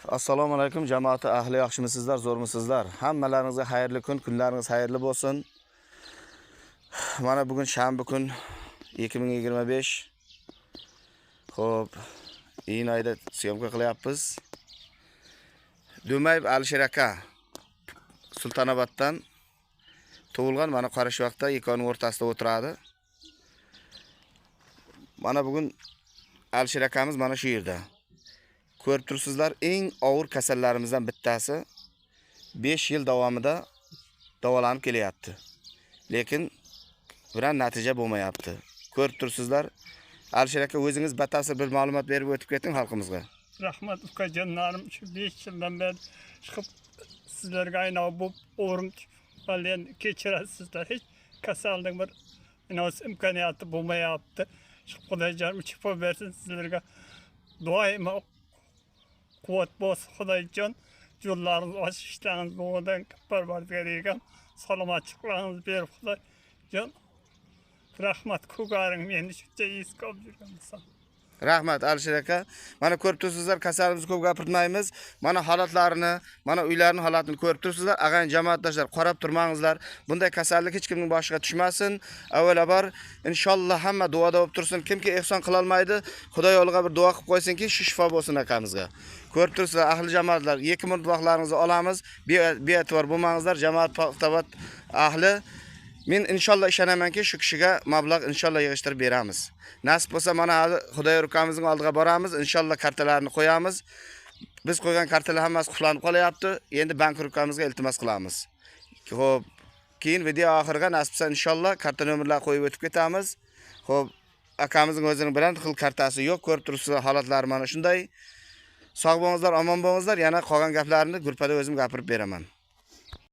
Assalomu alaykum jamoati ahli, yaxshimisizlar, zo'rmisizlar? Hammalaringizga xayrli kun, kunlaringiz xayrli bo'lsin. Mana bugun shanba kun 2025. Xo'p, iyun oyida syomka qilyapmiz. Dumayb Alisher aka Sultonoboddan tug'ilgan, mana qarash vaqtda ikkovining o'rtasida o'tiradi. Mana bugun Alisher akamiz mana shu yerda. Ko'rib turibsizlar, eng og'ir kasallarimizdan bittasi 5 yil davomida davolanib kelyapti. Lekin biran natija bo'lmayapti. Ko'rib turibsizlar. Alisher aka, o'zingiz batafsil bir ma'lumot berib o'tib keting xalqimizga. Rahmat ukajonlarim, shu 5 yildan beri chiqib sizlarga aynan bu o'rim bilan kechirasizlar. Hech kasallik bir imkoniyati bo'lmayapti. Shu Xudoyjon shifo bersin sizlarga. Doimo quvvat bo'lsin Xudoyjon. Yo'llaringiz ochiq, ishlaringiz bo'g'idan Parvardigor egam salomatliklaringizni berib Xudoyjon. Rahmat ko'garing, meni shuncha esga olib yurgansan. Rahmat Alisher aka. Mana ko'rib turibsizlar, kasalimizni ko'p gapirmaymiz. Mana holatlarini, mana uylarning holatini ko'rib turibsizlar. Ag'an jamoatdoshlar, qarab turmangizlar. Bunday kasallik hech kimning boshiga tushmasin. Avvalabor inshaalloh hamma duoda bo'lib tursin. Kimki ehson qila olmaydi, Xudo yo'liga bir duo qilib qo'ysinki, shifo bo'lsin akamizga. Ko'rib turibsizlar, ahli jamoatlar, yekimur duolarimizni olamiz. Be'e'tibor bo'lmangizlar, jamoat paxtabat ahli. Men inshaalloh ishonamanki, shu kishiga mablag' inshaalloh yig'ishtirib beramiz. Nasib bo'lsa, mana Xudoyor ukamizning oldiga boramiz, inshaalloh kartalarni qo'yamiz. Biz qo'ygan kartalar hammasi qullanib qolyapti. Endi bank ukamizga iltimos qilamiz. Xo'p, keyin video oxiriga nasib bo'lsa inshaalloh karta nomerlarini qo'yib o'tib ketamiz. Xo'p, akamizning o'zining bilan xil kartasi yo'q, ko'rib turibsizlar, holatlari mana shunday. Sog' bo'lingizlar, omon bo'lingizlar. Yana qolgan gaplarni gruppada o'zim gapirib beraman.